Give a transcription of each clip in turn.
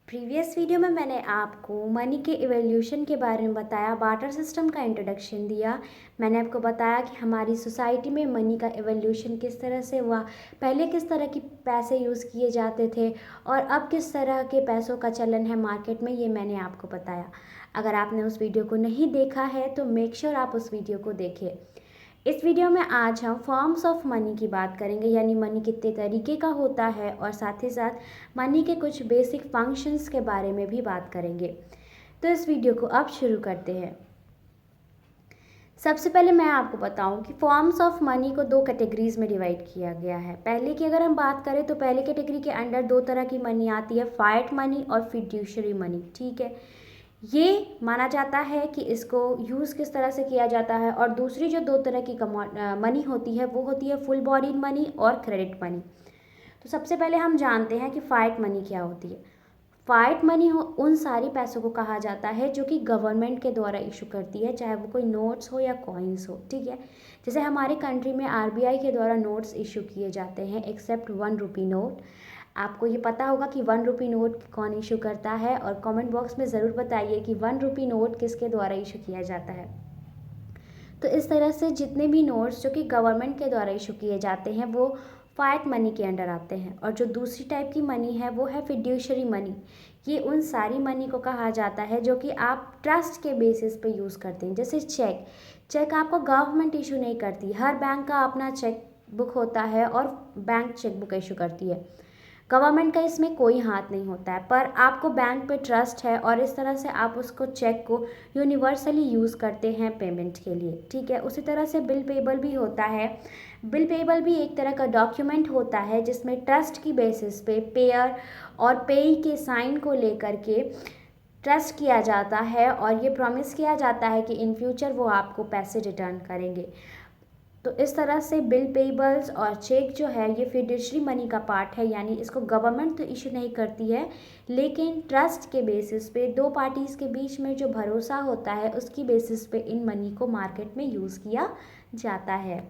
Previous video में मैंने आपको मनी के इवोल्यूशन के बारे में बताया, बार्टर सिस्टम का इंट्रोडक्शन दिया। मैंने आपको बताया कि हमारी सोसाइटी में मनी का इवोल्यूशन किस तरह से हुआ, पहले किस तरह के पैसे यूज़ किए जाते थे और अब किस तरह के पैसों का चलन है मार्केट में, ये मैंने आपको बताया। अगर आपने उस वीडियो को नहीं देखा है तो मेक श्योर आप उस वीडियो को देखें। इस वीडियो में आज हम फॉर्म्स ऑफ मनी की बात करेंगे, यानी मनी कितने तरीके का होता है और साथ ही साथ मनी के कुछ बेसिक फंक्शंस के बारे में भी बात करेंगे। तो इस वीडियो को अब शुरू करते हैं। सबसे पहले मैं आपको बताऊं कि फॉर्म्स ऑफ मनी को दो कैटेगरीज में डिवाइड किया गया है। पहले की अगर हम बात करें तो पहले कैटेगरी के अंडर दो तरह की मनी आती है, फाइट मनी और फिड्यूशियरी मनी। ठीक है, ये माना जाता है कि इसको यूज़ किस तरह से किया जाता है। और दूसरी जो दो तरह की मनी होती है वो होती है फुल बॉडीड मनी और क्रेडिट मनी। तो सबसे पहले हम जानते हैं कि फाइट मनी क्या होती है। फाइट मनी उन सारी पैसों को कहा जाता है जो कि गवर्नमेंट के द्वारा इशू करती है, चाहे वो कोई नोट्स हो या कॉइन्स हो। ठीक है, जैसे हमारे कंट्री में आरबीआई के द्वारा नोट्स इशू किए जाते हैं एक्सेप्ट 1 रुपी नोट। आपको ये पता होगा कि 1 रुपी नोट कौन इशू करता है, और कमेंट बॉक्स में ज़रूर बताइए कि 1 रुपी नोट किसके द्वारा इशू किया जाता है। तो इस तरह से जितने भी नोट्स जो कि गवर्नमेंट के द्वारा इशू किए जाते हैं वो फाइट मनी के अंडर आते हैं। और जो दूसरी टाइप की मनी है वो है फिड्यूशरी मनी। ये उन सारी मनी को कहा जाता है जो कि आप ट्रस्ट के बेसिस पे यूज़ करते हैं। जैसे चेक, चेक आपको गवर्नमेंट इशू नहीं करती, हर बैंक का अपना चेक बुक होता है और बैंक चेक बुक इशू करती है। गवर्नमेंट का इसमें कोई हाथ नहीं होता है, पर आपको बैंक पे ट्रस्ट है और इस तरह से आप उसको चेक को यूनिवर्सली यूज़ करते हैं पेमेंट के लिए। ठीक है, उसी तरह से बिल पेबल भी होता है। बिल पेबल भी एक तरह का डॉक्यूमेंट होता है जिसमें ट्रस्ट की बेसिस पे पेयर और पेई के साइन को लेकर के ट्रस्ट किया जाता है और ये प्रॉमिस किया जाता है कि इन फ्यूचर वो आपको पैसे रिटर्न करेंगे। तो इस तरह से बिल पेबल्स और चेक जो है ये फिड्यूशरी मनी का पार्ट है, यानी इसको गवर्नमेंट तो इशू नहीं करती है, लेकिन ट्रस्ट के बेसिस पे दो पार्टीज़ के बीच में जो भरोसा होता है उसकी बेसिस पे इन मनी को मार्केट में यूज़ किया जाता है।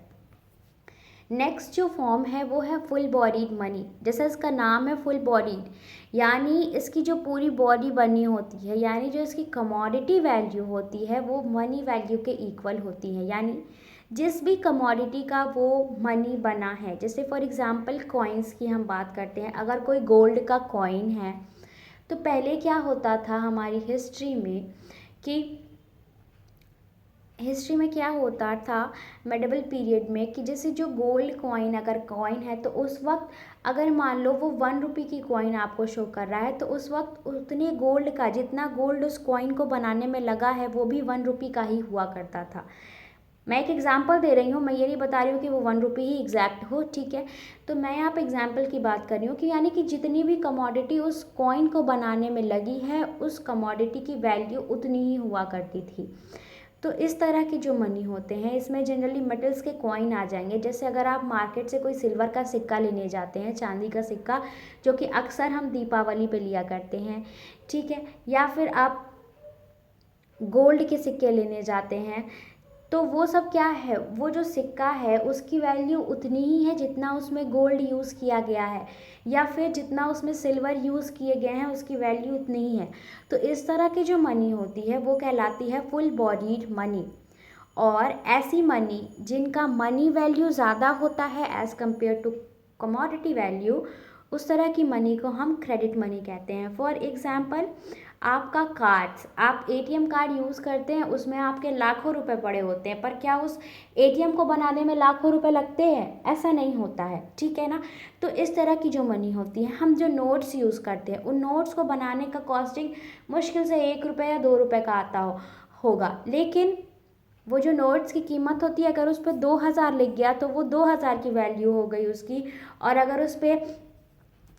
नेक्स्ट जो फॉर्म है वो है फुल बॉडीड मनी। जैसे इसका नाम है फुल बॉडीड, यानी इसकी जो पूरी बॉडी बनी होती है, यानी जो इसकी कमोडिटी वैल्यू होती है वो मनी वैल्यू के इक्वल होती है। यानी जिस भी कमोडिटी का वो मनी बना है, जैसे फॉर एग्जांपल कॉइन्स की हम बात करते हैं, अगर कोई गोल्ड का कॉइन है तो पहले क्या होता था हमारी हिस्ट्री में कि क्या होता था मेडिवल पीरियड में, कि जैसे जो गोल्ड कॉइन अगर कॉइन है तो उस वक्त अगर मान लो वो 1 रुपी की कॉइन आपको शो कर रहा है तो उस वक्त उतने गोल्ड का, जितना गोल्ड उस कॉइन को बनाने में लगा है वो भी 1 रुपी का ही हुआ करता था। मैं एक एग्जांपल दे रही हूँ, मैं ये नहीं बता रही हूँ कि वो 1 रुपी ही एग्जैक्ट हो। ठीक है, तो मैं यहाँ पे एग्जांपल की बात कर रही हूँ कि यानी कि जितनी भी कमोडिटी उस कॉइन को बनाने में लगी है उस कमोडिटी की वैल्यू उतनी ही हुआ करती थी। तो इस तरह के जो मनी होते हैं इसमें जनरली मेटल्स के कॉइन आ जाएंगे। जैसे अगर आप मार्केट से कोई सिल्वर का सिक्का लेने जाते हैं, चांदी का सिक्का, जो कि अक्सर हम दीपावली पे लिया करते हैं, ठीक है, या फिर आप गोल्ड के सिक्के लेने जाते हैं, तो वो सब क्या है, वो जो सिक्का है उसकी वैल्यू उतनी ही है जितना उसमें गोल्ड यूज़ किया गया है, या फिर जितना उसमें सिल्वर यूज़ किए गए हैं उसकी वैल्यू उतनी ही है। तो इस तरह की जो मनी होती है वो कहलाती है फुल बॉडीड मनी। और ऐसी मनी जिनका मनी वैल्यू ज़्यादा होता है as compare to commodity value, उस तरह की मनी को हम क्रेडिट मनी कहते हैं। फॉर एग्ज़ाम्पल, आपका कार्ड्स, आप एटीएम कार्ड यूज़ करते हैं, उसमें आपके लाखों रुपए पड़े होते हैं, पर क्या उस एटीएम को बनाने में लाखों रुपए लगते हैं? ऐसा नहीं होता है। ठीक है ना। तो इस तरह की जो मनी होती है, हम जो नोट्स यूज़ करते हैं उन नोट्स को बनाने का कॉस्टिंग मुश्किल से 1 रुपये या 2 रुपये का आता होगा, लेकिन वो जो नोट्स की कीमत होती है अगर उस पर 2000 लिख गया तो वो 2000 की वैल्यू हो गई उसकी, और अगर उस पर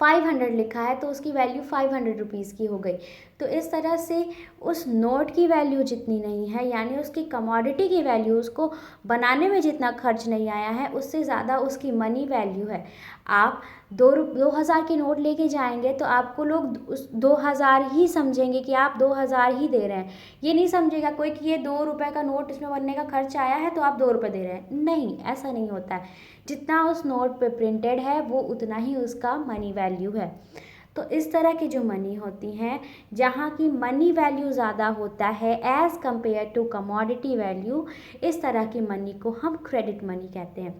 500 लिखा है तो उसकी वैल्यू 500 रुपीज़ की हो गई। तो इस तरह से उस नोट की वैल्यू जितनी नहीं है, यानी उसकी कमोडिटी की वैल्यू, उसको बनाने में जितना खर्च नहीं आया है उससे ज़्यादा उसकी मनी वैल्यू है। आप 2000 की नोट लेके जाएंगे तो आपको लोग उस 2000 ही समझेंगे कि आप 2000 ही दे रहे हैं। ये नहीं समझेगा कोई कि ये 2 रुपये का नोट इसमें बनने का खर्च आया है तो आप 2 रुपये दे रहे हैं। नहीं, ऐसा नहीं होता है। जितना उस नोट पे प्रिंटेड है वो उतना ही उसका मनी वैल्यू है। तो इस तरह की जो मनी होती हैं, जहाँ की मनी वैल्यू ज़्यादा होता है as compare to commodity value, इस तरह की मनी को हम क्रेडिट मनी कहते हैं।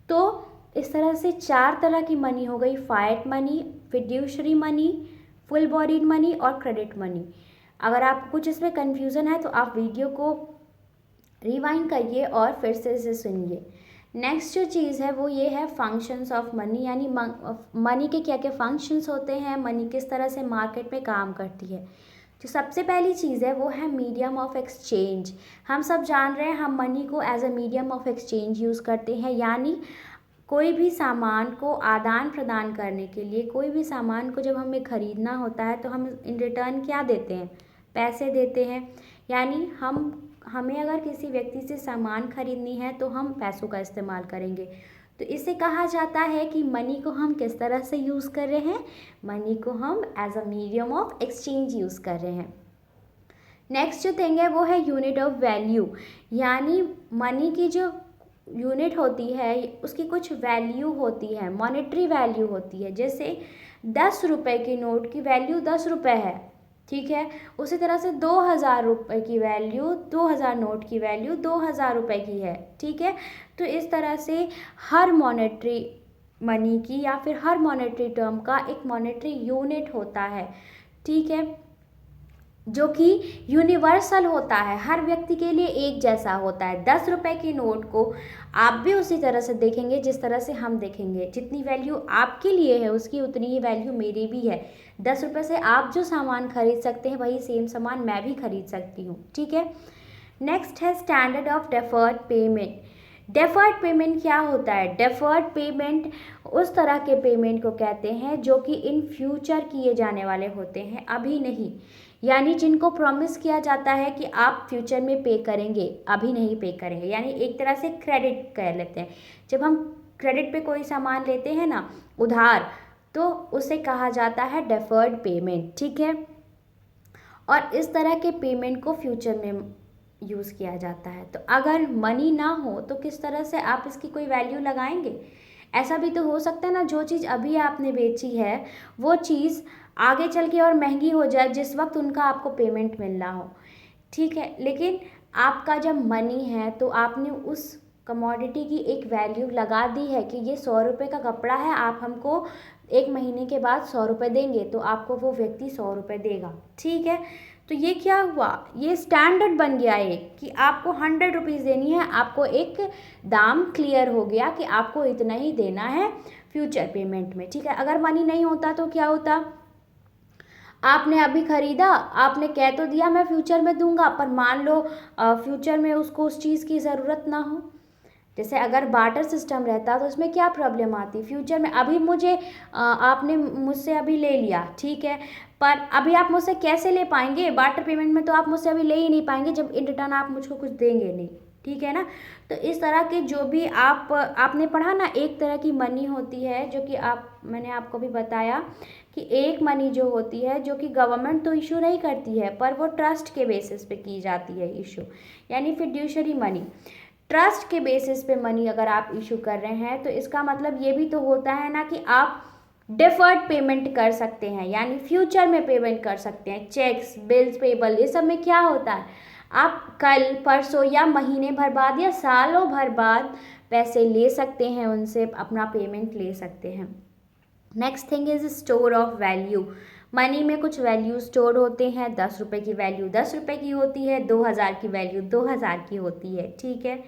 तो इस तरह से 4 तरह की मनी हो गई, fight money, fiduciary money, full bodied money और क्रेडिट मनी। अगर आपको कुछ इसमें कन्फ्यूज़न है तो आप वीडियो को रिवाइंड करिए और फिर से इसे सुनिए। नेक्स्ट जो चीज़ है वो ये है फंक्शंस ऑफ मनी, यानी मनी के क्या क्या फंक्शंस होते हैं, मनी किस तरह से मार्केट में काम करती है। जो सबसे पहली चीज़ है वो है मीडियम ऑफ एक्सचेंज। हम सब जान रहे हैं हम मनी को as a medium of exchange use करते हैं, यानी कोई भी सामान को आदान प्रदान करने के लिए, कोई भी सामान को जब हमें ख़रीदना होता है तो हम इन रिटर्न क्या देते हैं, पैसे देते हैं। यानी हमें अगर किसी व्यक्ति से सामान खरीदनी है तो हम पैसों का इस्तेमाल करेंगे। तो इसे कहा जाता है कि मनी को हम किस तरह से यूज़ कर रहे हैं, मनी को हम as a medium of exchange use कर रहे हैं। नेक्स्ट जो थिंग है वो है यूनिट ऑफ वैल्यू, यानी मनी की जो यूनिट होती है उसकी कुछ वैल्यू होती है, मॉनेटरी वैल्यू होती है। जैसे 10 रुपये की नोट की वैल्यू 10 रुपये है, ठीक है। उसी तरह से 2000 रुपये की वैल्यू, 2000 नोट की वैल्यू 2000 रुपये की है, ठीक है। तो इस तरह से हर मॉनेटरी मनी की या फिर हर मॉनेटरी टर्म का एक मॉनेटरी यूनिट होता है, ठीक है, जो कि यूनिवर्सल होता है, हर व्यक्ति के लिए एक जैसा होता है। 10 रुपये की नोट को आप भी उसी तरह से देखेंगे जिस तरह से हम देखेंगे। जितनी वैल्यू आपके लिए है उसकी उतनी ही वैल्यू मेरी भी है। 10 रुपये से आप जो सामान खरीद सकते हैं वही सेम सामान मैं भी खरीद सकती हूँ, ठीक है। नेक्स्ट है standard of deferred payment. Deferred payment क्या होता है? डेफर्ड पेमेंट उस तरह के पेमेंट को कहते हैं जो कि इन फ्यूचर किए जाने वाले होते हैं, अभी नहीं। यानी जिनको प्रॉमिस किया जाता है कि आप फ्यूचर में पे करेंगे, अभी नहीं पे करेंगे, यानी एक तरह से क्रेडिट कह लेते हैं। जब हम क्रेडिट पे कोई सामान लेते हैं ना, उधार, तो उसे कहा जाता है डेफर्ड पेमेंट, ठीक है। और इस तरह के पेमेंट को फ्यूचर में यूज़ किया जाता है। तो अगर मनी ना हो तो किस तरह से आप इसकी कोई वैल्यू लगाएंगे? ऐसा भी तो हो सकता है ना, जो चीज़ अभी आपने बेची है वो चीज़ आगे चल के और महंगी हो जाए जिस वक्त उनका आपको पेमेंट मिलना हो, ठीक है। लेकिन आपका जब मनी है तो आपने उस कमोडिटी की एक वैल्यू लगा दी है कि ये 100 रुपये का कपड़ा है, आप हमको 1 महीने के बाद 100 रुपये देंगे, तो आपको वो व्यक्ति 100 रुपये देगा, ठीक है। तो ये क्या हुआ, ये स्टैंडर्ड बन गया एक कि आपको 100 रुपीज़ देनी है, आपको एक दाम क्लियर हो गया कि आपको इतना ही देना है फ्यूचर पेमेंट में, ठीक है। अगर मनी नहीं होता तो क्या होता, आपने अभी ख़रीदा, आपने कह तो दिया मैं फ्यूचर में दूंगा, पर मान लो फ्यूचर में उसको उस चीज़ की ज़रूरत ना हो। जैसे अगर बार्टर सिस्टम रहता तो उसमें क्या प्रॉब्लम आती, फ्यूचर में अभी मुझे आपने मुझसे अभी ले लिया, ठीक है, पर अभी आप मुझसे कैसे ले पाएंगे, बार्टर पेमेंट में तो आप मुझसे अभी ले ही नहीं पाएंगे जब इन रिटर्न आप मुझको कुछ देंगे नहीं, ठीक है ना। तो इस तरह के जो भी आपने पढ़ा ना, एक तरह की मनी होती है जो कि मैंने आपको भी बताया कि एक मनी जो होती है जो कि गवर्नमेंट तो इशू नहीं करती है पर वो ट्रस्ट के बेसिस पे की जाती है इशू, यानी फिड्यूशरी मनी। ट्रस्ट के बेसिस पे मनी अगर आप इशू कर रहे हैं तो इसका मतलब ये भी तो होता है ना कि आप डिफर्ड पेमेंट कर सकते हैं, यानी फ्यूचर में पेमेंट कर सकते हैं। चेक्स, बिल्स पेबल, ये सब में क्या होता है, आप कल, परसों या महीने भर बाद या सालों भर बाद पैसे ले सकते हैं, उनसे अपना पेमेंट ले सकते हैं। Next thing is store of value. Money में कुछ वैल्यू स्टोर होते हैं। 10 रुपये की वैल्यू 10 रुपये की होती है, 2000 की वैल्यू 2000 की होती है, ठीक है।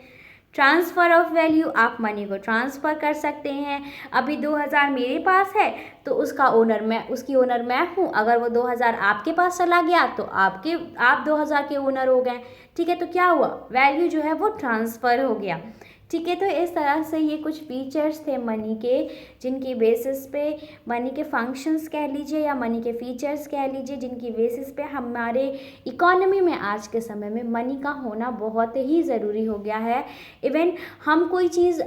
ट्रांसफ़र ऑफ वैल्यू, आप मनी को ट्रांसफ़र कर सकते हैं। अभी 2000 मेरे पास है तो उसकी ओनर मैं हूँ। अगर वो 2000 आपके पास चला गया तो आप 2000 के ओनर हो गए, ठीक है। तो क्या हुआ, वैल्यू जो है वो ट्रांसफ़र हो गया, ठीक है। तो इस तरह से ये कुछ फीचर्स थे मनी के, जिनकी बेसिस पे मनी के फंक्शंस कह लीजिए या मनी के फीचर्स कह लीजिए, जिनकी बेसिस पे हमारे इकोनॉमी में आज के समय में मनी का होना बहुत ही ज़रूरी हो गया है। इवन हम कोई चीज़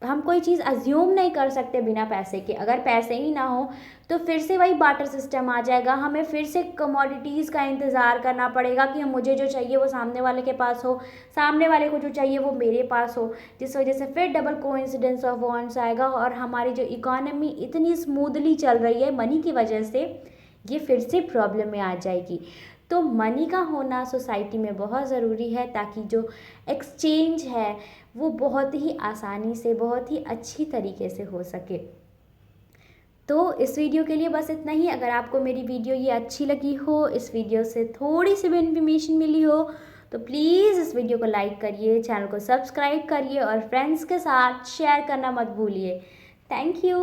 हम कोई चीज़ अज्यूम नहीं कर सकते बिना पैसे के। अगर पैसे ही ना हो तो फिर से वही बार्टर सिस्टम आ जाएगा, हमें फिर से कमोडिटीज़ का इंतज़ार करना पड़ेगा कि मुझे जो चाहिए वो सामने वाले के पास हो, सामने वाले को जो चाहिए वो मेरे पास हो, जिस वजह से फिर डबल कोइंसिडेंस ऑफ वांट्स आएगा और हमारी जो इकोनॉमी इतनी स्मूथली चल रही है मनी की वजह से, ये फिर से प्रॉब्लम में आ जाएगी। तो मनी का होना सोसाइटी में बहुत ज़रूरी है ताकि जो एक्सचेंज है वो बहुत ही आसानी से, बहुत ही अच्छी तरीके से हो सके। तो इस वीडियो के लिए बस इतना ही। अगर आपको मेरी वीडियो ये अच्छी लगी हो, इस वीडियो से थोड़ी सी भी इन्फॉर्मेशन मिली हो, तो प्लीज़ इस वीडियो को लाइक करिए, चैनल को सब्सक्राइब करिए और फ्रेंड्स के साथ शेयर करना मत भूलिए। Thank you.